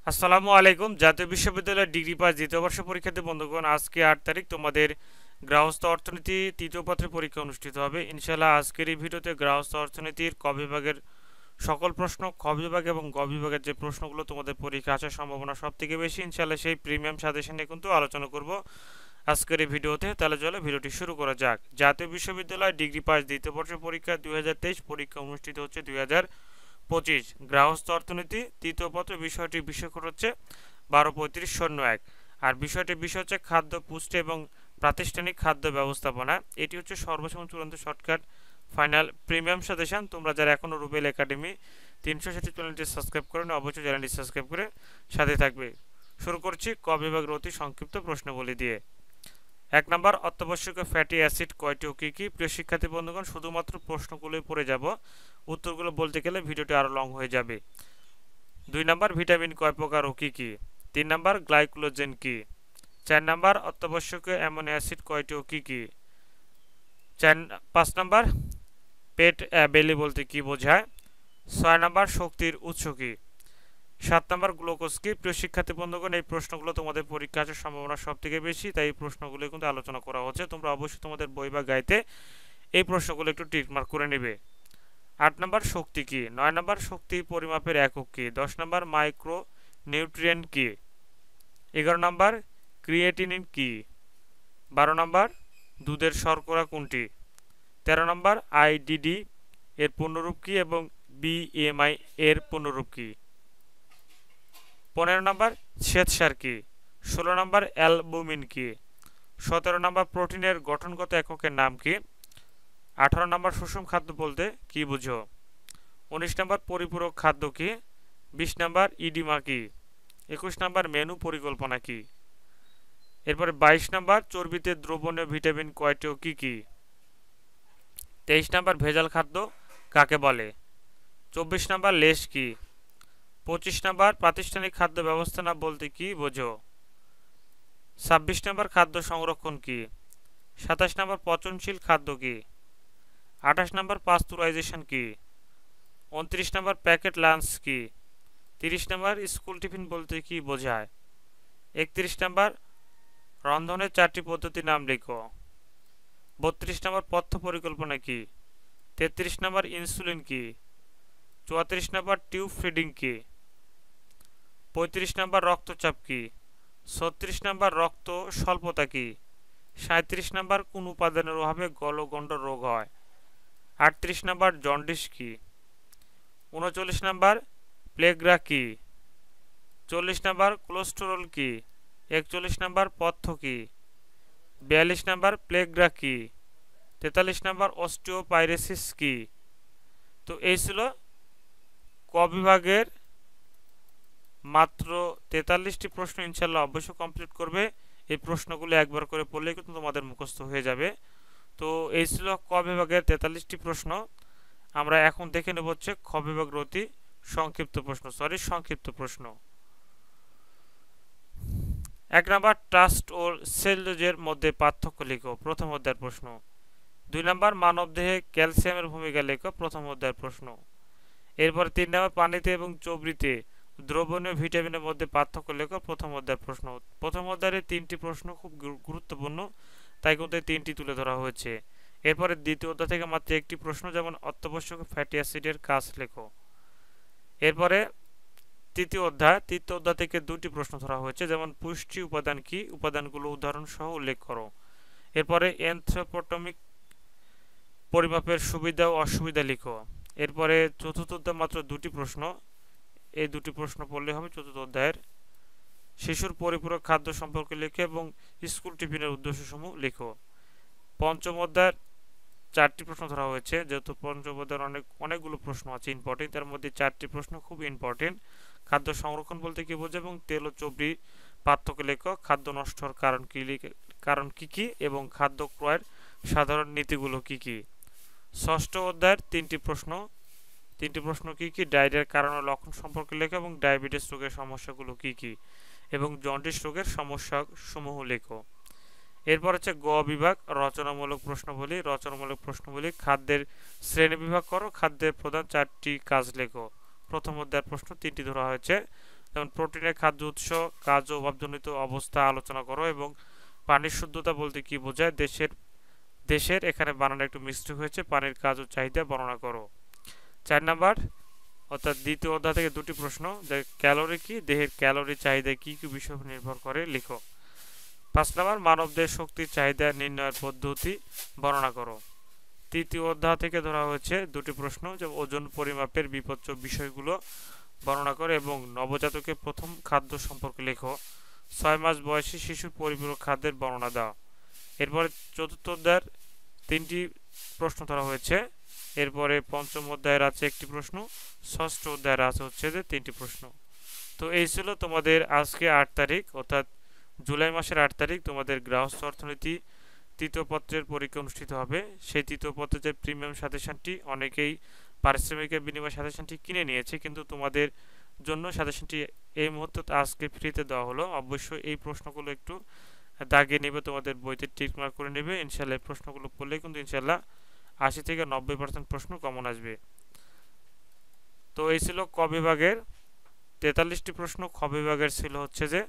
আসসালামু আলাইকুম। জাতীয় বিশ্ববিদ্যালয়ের ডিগ্রি পাস দ্বিতীয় বর্ষ পরীক্ষার্থী বন্ধুগণ, আজকে ৮ তারিখ তোমাদের গৃহস্থ অর্থনীতি তৃতীয় পত্রের পরীক্ষা অনুষ্ঠিত হবে। ইনশাআল্লাহ আজকের এই ভিডিওতে গৃহস্থ অর্থনীতির ক বিভাগের সকল প্রশ্ন, খ বিভাগ এবং গ বিভাগের যে প্রশ্নগুলো তোমাদের পরীক্ষা আসার সম্ভাবনা সব থেকে বেশি, ইনশাআল্লাহ সেই প্রিমিয়াম সাজেশন নিয়ে কিন্তু আলোচনা করব আজকের এই ভিডিওতে। তাহলে চলো ভিডিওটি শুরু করা যাক। জাতীয় বিশ্ববিদ্যালয় ডিগ্রি পাস দ্বিতীয় বর্ষের পরীক্ষা 2023 পরীক্ষা অনুষ্ঠিত হচ্ছে 2025। গৃহস্থ অর্থনীতি তৃতীয় পত্র বিষয়টির বিষয়কর হচ্ছে 123501। আর বিষয়টির বিষয় হচ্ছে খাদ্য পুষ্টি এবং প্রাতিষ্ঠানিক খাদ্য ব্যবস্থাপনা। এটি হচ্ছে সর্বশেষ চূড়ান্ত শর্টকাট ফাইনাল প্রিমিয়াম সাজেশন। তোমরা যারা এখনও রুবেল একাডেমি 360 চ্যানেলটি সাবস্ক্রাইব করেন, অবশ্যই চ্যানেলটি সাবস্ক্রাইব করে সাথে থাকবে। শুরু করছি ক বিভাগের অতি সংক্ষিপ্ত প্রশ্নগুলি দিয়ে। 1 নম্বর, অত্যাবশ্যকীয় ফ্যাটি অ্যাসিড কয়টি ও কী কী? প্রিয় শিক্ষার্থী বন্ধুগণ, শুধুমাত্র প্রশ্নগুলোই পড়ে যাব, উত্তরগুলো বলতে গেলে ভিডিওটি আরও লং হয়ে যাবে। 2 নম্বর, ভিটামিন কয় প্রকার ও কী কী? 3 নম্বর, গ্লাইকোজেন কী? 4 নম্বর, অত্যাবশ্যকীয় অ্যামিনো অ্যাসিড কয়টি ও কী কী? 5 নম্বর, পেট বেলি বলতে কী বোঝায়? 6 নম্বর, শক্তির উৎস কী? 7 নম্বর, গ্লুকোজ কী? প্রিয় শিক্ষার্থী বন্ধুগণ, এই প্রশ্নগুলো তোমাদের পরীক্ষা আসার সম্ভাবনা সব থেকে বেশি, তাই এই প্রশ্নগুলো কিন্তু আলোচনা করা হচ্ছে। তোমরা অবশ্যই তোমাদের বই বা গাইতে এই প্রশ্নগুলো একটু টিকমার্ক করে নেবে। 8 নম্বর, শক্তি কী? 9 নম্বর, শক্তি পরিমাপের একক কী? 10 নম্বর, মাইক্রো নিউট্রিয়েন্ট কী? 11 নম্বর, ক্রিয়েটিনিন কী? 12 নম্বর, দুধের শর্করা কোনটি? 13 নম্বর, আইডিডি এর পূর্ণরূপ কী এবং বিএমআই এর পূর্ণরূপ কী? 15 নম্বর, শ্বেতসার কী? 16 নম্বর, অ্যালবুমিন কী? 17 নম্বর, প্রোটিনের গঠনগত এককের নাম কী? 18 নম্বর, সুষম খাদ্য বলতে কী বুঝো? 19 নম্বর, পরিপূরক খাদ্য কী? 20 নম্বর, ইডিমা কী? 21 নম্বর, মেনু পরিকল্পনা কী? এরপরে 22 নম্বর, চর্বিতে দ্রবণীয় ভিটামিন কয়টি ও কী কী? 23 নম্বর, ভেজাল খাদ্য কাকে বলে? 24 নম্বর, লেশ কী? 25 নম্বর, প্রাতিষ্ঠানিক খাদ্য ব্যবস্থাপনা বলতে কী বোঝো? 26 নম্বর, খাদ্য সংরক্ষণ কী? 27 নম্বর, পচনশীল খাদ্য কী? 28 নম্বর, পাস্তুরাইজেশন কী? 29 নম্বর, প্যাকেট লাঞ্চ কী? 30 নম্বর, স্কুল টিফিন বলতে কী বোঝায়? 31 নম্বর, রন্ধনের 4টি পদ্ধতির নাম লেখো। 32 নম্বর, পথ্য পরিকল্পনা কী? 33 নম্বর, ইনসুলিন কী? 34 নম্বর, টিউব ফিডিং কী? 35 নম্বর, রক্তচাপ কী? 36 নম্বর, রক্ত স্বল্পতা কী? 37 নম্বর, কোন উপাদানের অভাবে গলগণ্ড রোগ হয়? 38 নম্বর, জন্ডিস কী? 39 নম্বর, প্লেগ্রা কী? 40 নম্বর, কোলেস্টেরল কী? 41 নম্বর, পথ্য কী? 42 নম্বর, প্লেগ্রা কী? 43 নম্বর, অস্টিওপাইরেসিস কী? তো এই ছিল ক বিভাগের মাত্র 43টি প্রশ্ন। ইনশাল্লাহ অবশ্যই কমপ্লিট করবে। এই প্রশ্নগুলো একবার করে পড়লেই কিন্তু তোমাদের মুখস্থ হয়ে যাবে। তো এই ছিল ক বিভাগের 43টি প্রশ্ন। আমরা এখন দেখে নেব হচ্ছে খ বিভাগের অতি সংক্ষিপ্ত প্রশ্ন। 1 নম্বর, ট্রাস্ট ও সেলুলোজের মধ্যে পার্থক্য লেখো। প্রথম অধ্যায়ের প্রশ্ন। 2 নম্বর, মানবদেহে ক্যালসিয়ামের ভূমিকা লেখো। প্রথম অধ্যায়ের প্রশ্ন। এরপর 3 নম্বর, পানিতে এবং চর্বিতে দ্রবণীয় ভিটামিনের মধ্যে পার্থক্য লেখো। প্রথম অধ্যায়ের প্রশ্ন। প্রথম অধ্যায়ের 3টি প্রশ্ন খুব গুরুত্বপূর্ণ, তাই কিন্তু এই 3টি তুলে ধরা হয়েছে। এরপরে দ্বিতীয় অধ্যায় থেকে মাত্র একটি প্রশ্ন, যেমন অত্যাবশ্যক ফ্যাটি অ্যাসিডের কাজ লেখো। এরপরে তৃতীয় অধ্যায় থেকে 2টি প্রশ্ন ধরা হয়েছে, যেমন পুষ্টি উপাদান কি, উপাদানগুলো উদাহরণ সহ উল্লেখ করো। এরপরে এনথ্রোপোটমিক পরিমাপের সুবিধা ও অসুবিধা লিখো। এরপরে চতুর্থ অধ্যায় মাত্র 2টি প্রশ্ন, এই 2টি প্রশ্ন পড়লে হবে চতুর্থ অধ্যায়ের। শিশুর পরিপূরক খাদ্য সম্পর্কে লেখো এবং স্কুল টিফিনের উদ্দেশ্যসমূহ লেখো। পঞ্চম অধ্যায়ের 4টি প্রশ্ন ধরা হয়েছে, যেহেতু পঞ্চম অধ্যায়ের অনেকগুলো প্রশ্ন আছে ইম্পর্টেন্ট, তার মধ্যে 4টি প্রশ্ন খুব ইম্পর্টেন্ট। খাদ্য সংরক্ষণ বলতে কি বোঝায় এবং তেল ও চর্বি পার্থক্য লেখো। খাদ্য নষ্ট হওয়ার কারণ কি কি এবং খাদ্য ক্রয়ের সাধারণ নীতিগুলো কি কি। ষষ্ঠ অধ্যায়ের 3টি প্রশ্ন কি কি, ডায়রিয়ার কারণ ও লক্ষণ সম্পর্কে লেখো এবং ডায়াবেটিস রোগের সমস্যাগুলো কি কি এবং জন্ডিস রোগের সমস্যা সমূহ লেখো। এরপর হচ্ছে গ বিভাগ, রচনামূলক প্রশ্নবলী। খাদ্যের শ্রেণী বিভাগ করো। খাদ্যের প্রধান 4টি কাজ লেখো। প্রথম অধ্যায়ের প্রশ্ন 3টি ধরা হয়েছে, যেমন প্রোটিনের খাদ্য উৎস, কাজ ও অভাবজনিত অবস্থা আলোচনা করো এবং পানির শুদ্ধতা বলতে কি বোঝায় দেশের এখানে বানানো একটু মিস্টেক হয়েছে, পানির কাজ ও চাহিদা বর্ণনা করো। 4 নাম্বার অর্থাৎ দ্বিতীয় অধ্যায় থেকে দুটি প্রশ্ন, যে ক্যালোরি কি, দেহের ক্যালোরি চাহিদা কি কি বিষয় উপর নির্ভর করে লিখো। 5 নাম্বার মানবদেহের শক্তির চাহিদা নির্ণয়ের পদ্ধতি বর্ণনা করো। তৃতীয় অধ্যায় থেকে ধরা হয়েছে দুটি প্রশ্ন, যে ওজন পরিমাপের বিপজ্জ বিষয়গুলো বর্ণনা করে এবং নবজাতকের প্রথম খাদ্য সম্পর্কে লেখো। 6 মাস বয়সী শিশুর পরিপূরক খাদ্যের বর্ণনা দাও। এরপরে চতুর্থ অধ্যায়ের 3টি প্রশ্ন ধরা হয়েছে। এরপরে পঞ্চম অধ্যায়ের আছে একটি প্রশ্ন, ষষ্ঠ অধ্যায়ের আছে হচ্ছে যে 3টি প্রশ্ন। তো এই ছিল তোমাদের আজকে 8 তারিখ অর্থাৎ জুলাই মাসের 8 তারিখ তোমাদের গৃহস্থ অর্থনীতি তৃতীয় পত্রের পরীক্ষা অনুষ্ঠিত হবে। সেই তৃতীয় পত্রের যে প্রিমিয়াম সাজেশনটি অনেকেই পারিশ্রমিকের বিনিময়ে সাজেশনটি কিনে নিয়েছে, কিন্তু তোমাদের জন্য সাজেশনটি এই মুহূর্তে আজকে ফ্রিতে দেওয়া হলো। অবশ্যই এই প্রশ্নগুলো একটু দাগিয়ে নেবে, তোমাদের বইতে টিক মার্ক করে নেবে। ইনশাল্লাহ এই প্রশ্নগুলো পড়লে কিন্তু ইনশাল্লাহ 80 থেকে 90% প্রশ্ন কমন আসবে। তো এই ছিল ক বিভাগের 43টি প্রশ্ন, খ বিভাগের ছিল হচ্ছে যে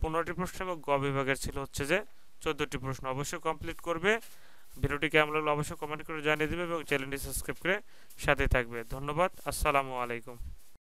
15টি প্রশ্ন এবং গ বিভাগের ছিল হচ্ছে যে 14টি প্রশ্ন। অবশ্যই কমপ্লিট করবে। ভিডিওটি কেমন লাগলো অবশ্যই কমেন্ট করে জানিয়ে দেবে এবং চ্যানেলটি সাবস্ক্রাইব করে সাথে থাকবে। ধন্যবাদ। আসসালামু আলাইকুম।